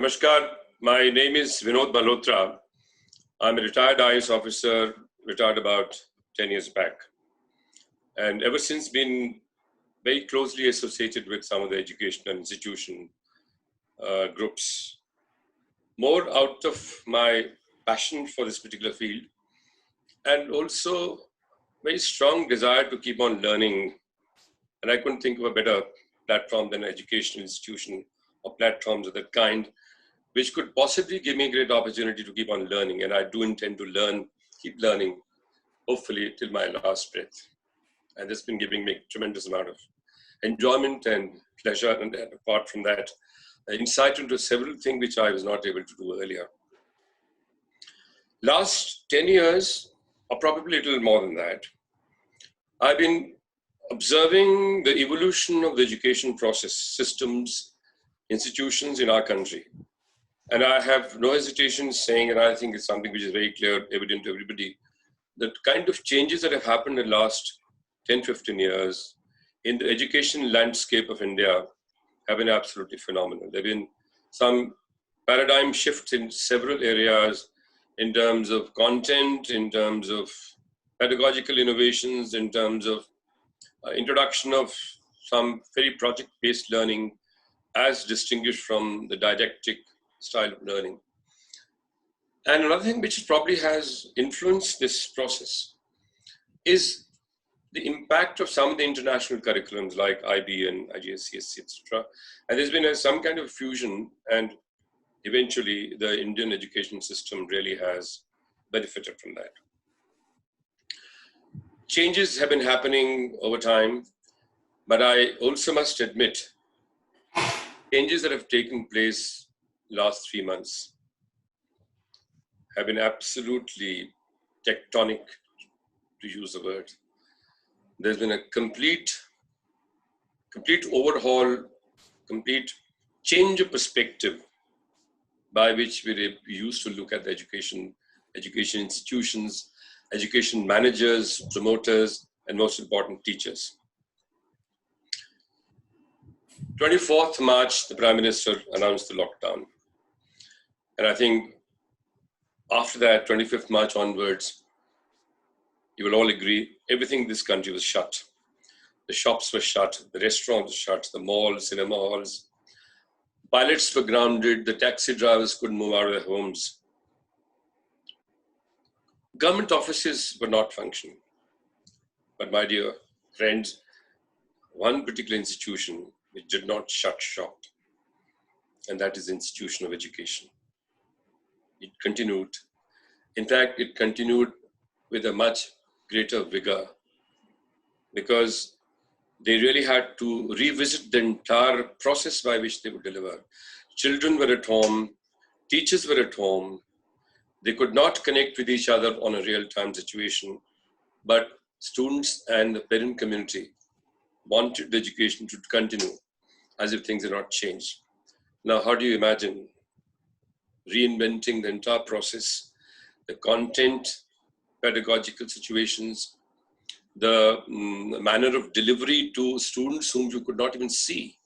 Namaskar, my name is Vinod Malhotra. I'm a retired IAS officer, retired about 10 years back. And ever since been very closely associated with some of the educational institution groups. More out of my passion for this particular field and also very strong desire to keep on learning. And I couldn't think of a better platform than an educational institution or platforms of that kind, which could possibly give me a great opportunity to keep on learning. And I do intend to learn, keep learning, hopefully till my last breath. And it's been giving me a tremendous amount of enjoyment and pleasure. And apart from that, insight into several things which I was not able to do earlier. Last 10 years, or probably a little more than that, I've been observing the evolution of the education process, systems, institutions in our country. And I have no hesitation saying, and I think it's something which is very clear, evident to everybody, the kind of changes that have happened in the last 10, 15 years in the education landscape of India have been absolutely phenomenal. There have been some paradigm shifts in several areas in terms of content, in terms of pedagogical innovations, in terms of introduction of some very project-based learning as distinguished from the didactic style of learning. And another thing which probably has influenced this process is the impact of some of the international curriculums like IB and IGCSE, etc. And there's been some kind of fusion, and eventually the Indian education system really has benefited from that. Changes have been happening over time, but I also must admit, changes that have taken place last 3 months have been absolutely tectonic, to use the word. There's been a complete overhaul, complete change of perspective by which we used to look at the education institutions, education managers, promoters, and most important, teachers. 24th March, the Prime Minister announced the lockdown. And I think after that, 25th March onwards, you will all agree, everything in this country was shut. The shops were shut, the restaurants were shut, the malls, cinema halls. Pilots were grounded, the taxi drivers couldn't move out of their homes. Government offices were not functioning. But my dear friends, one particular institution which did not shut shop, and that is the institution of education. It continued. In fact, it continued with a much greater vigor because they really had to revisit the entire process by which they would deliver. Children were at home, teachers were at home. They could not connect with each other on a real-time situation, but students and the parent community wanted the education to continue as if things had not changed. Now, how do you imagine reinventing the entire process, the content, pedagogical situations, the manner of delivery to students whom you could not even see?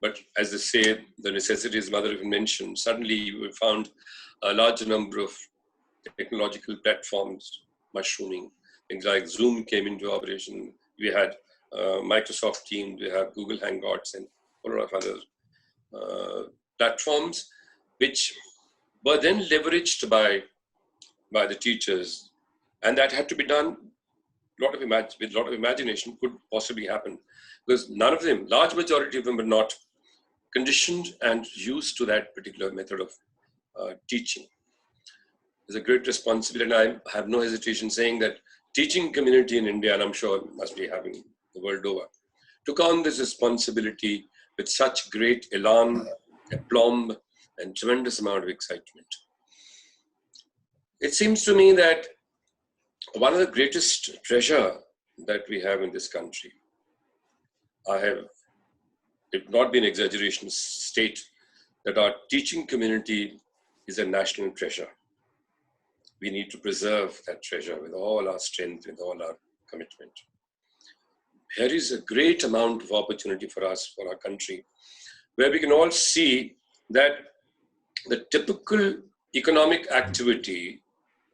But as they say, the necessity is mother of invention. Suddenly we found a large number of technological platforms mushrooming. Things like Zoom came into operation. We had Microsoft Teams, we have Google Hangouts, and a lot of other platforms, which were then leveraged by the teachers. And that had to be done with a lot of imagination could possibly happen. Because none of them, large majority of them were not conditioned and used to that particular method of teaching. There's a great responsibility, and I have no hesitation saying that teaching community in India, and I'm sure it must be having the world over, took on this responsibility with such great elan, aplomb, and tremendous amount of excitement. It seems to me that one of the greatest treasure that we have in this country, I have, if not been exaggeration, state that our teaching community is a national treasure. We need to preserve that treasure with all our strength, with all our commitment. There is a great amount of opportunity for us, for our country, where we can all see that the typical economic activity,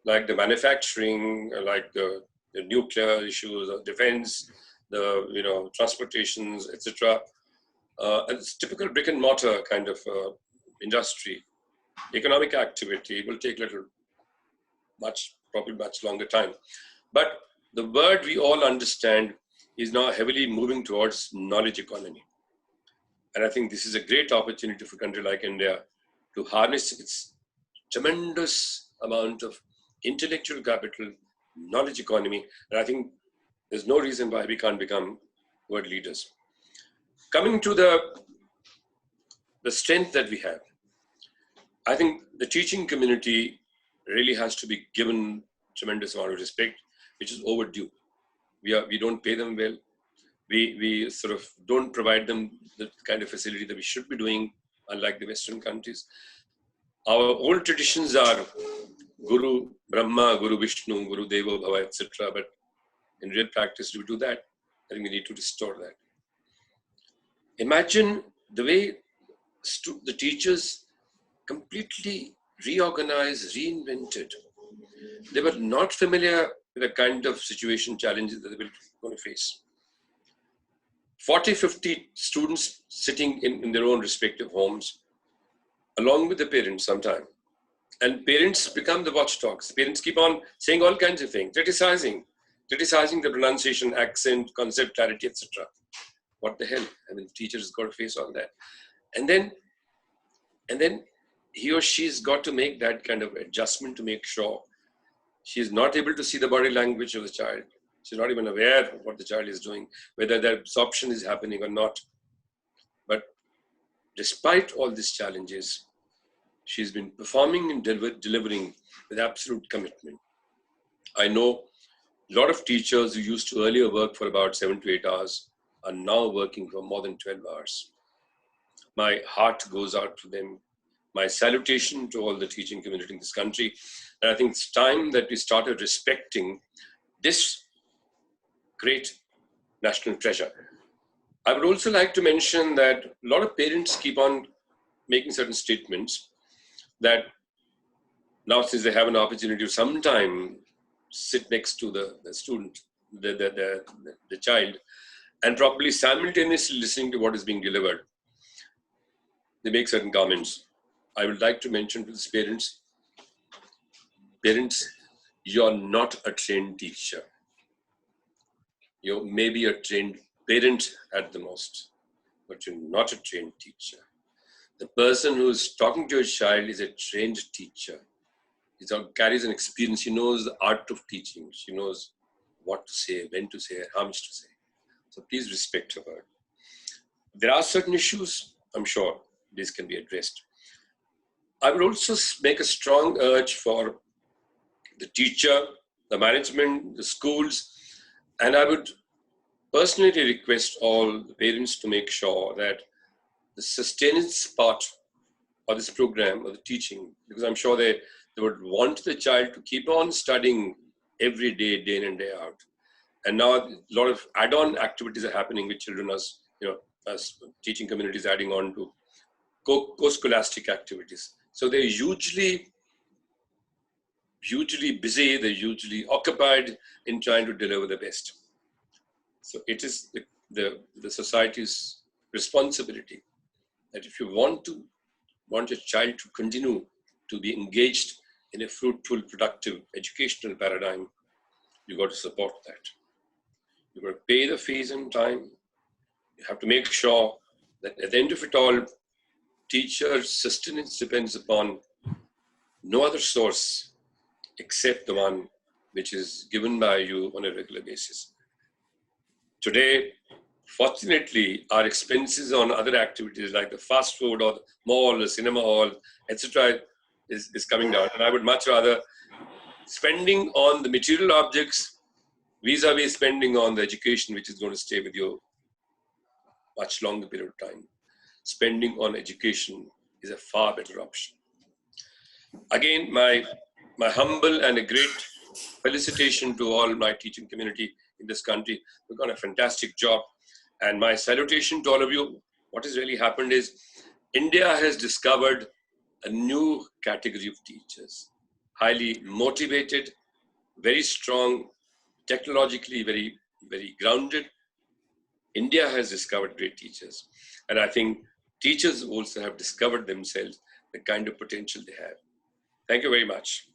like the manufacturing, like the nuclear issues, the defense, the transportations, etc., and it's typical brick and mortar kind of industry, economic activity will take probably much longer time. But the word we all understand is now heavily moving towards knowledge economy. And I think this is a great opportunity for a country like India to harness its tremendous amount of intellectual capital, knowledge economy. And I think there's no reason why we can't become world leaders. Coming to the strength that we have, I think the teaching community really has to be given tremendous amount of respect, which is overdue. We don't pay them well. We sort of don't provide them the kind of facility that we should be doing, unlike the Western countries. Our old traditions are Guru Brahma, Guru Vishnu, Guru Devo Bhava, etc. But in real practice, do we do that? I think we need to restore that. Imagine the way the teachers completely reorganized, reinvented. They were not familiar with the kind of situation challenges that they were going to face. 40, 50 students sitting in their own respective homes, along with the parents sometimes. And parents become the watchdogs. Parents keep on saying all kinds of things, criticizing the pronunciation, accent, concept, clarity, etc. What the hell? I mean, the teacher has got to face all that. And then he or she's got to make that kind of adjustment to make sure she's not able to see the body language of the child. She's not even aware of what the child is doing, whether the absorption is happening or not. But despite all these challenges, she's been performing and delivering with absolute commitment. I know a lot of teachers who used to earlier work for about 7 to 8 hours are now working for more than 12 hours. My heart goes out to them. My salutation to all the teaching community in this country. And I think it's time that we started respecting this great national treasure. I would also like to mention that a lot of parents keep on making certain statements that now, since they have an opportunity to sometime sit next to the student, the child, and probably simultaneously listening to what is being delivered, they make certain comments. I would like to mention to these parents, you're not a trained teacher. You may be a trained parent at the most, but you're not a trained teacher. The person who's talking to your child is a trained teacher. He carries an experience. He knows the art of teaching. She knows what to say, when to say, how much to say. So please respect her word. There are certain issues, I'm sure these can be addressed. I would also make a strong urge for the teacher, the management, the schools, and I would personally request all the parents to make sure that the sustenance part of this program, of the teaching, because I'm sure they would want the child to keep on studying every day, day in and day out. And now a lot of add-on activities are happening with children as teaching communities adding on to co-scholastic activities. So they're hugely busy, they're hugely occupied in trying to deliver the best. So it is the society's responsibility that if you want your child to continue to be engaged in a fruitful, productive educational paradigm, you got to support that. You got to pay the fees in time. You have to make sure that at the end of it all, teacher sustenance depends upon no other source except the one which is given by you on a regular basis. Today, fortunately, our expenses on other activities like the fast food or the mall, the cinema hall, etc., is coming down. And I would much rather spending on the material objects vis-a-vis spending on the education, which is going to stay with you much longer period of time. Spending on education is a far better option. Again, my humble and a great felicitation to all my teaching community in this country. We've done a fantastic job. And my salutation to all of you. What has really happened is India has discovered a new category of teachers, highly motivated, very strong, technologically very grounded. India has discovered great teachers. And I think teachers also have discovered themselves the kind of potential they have. Thank you very much.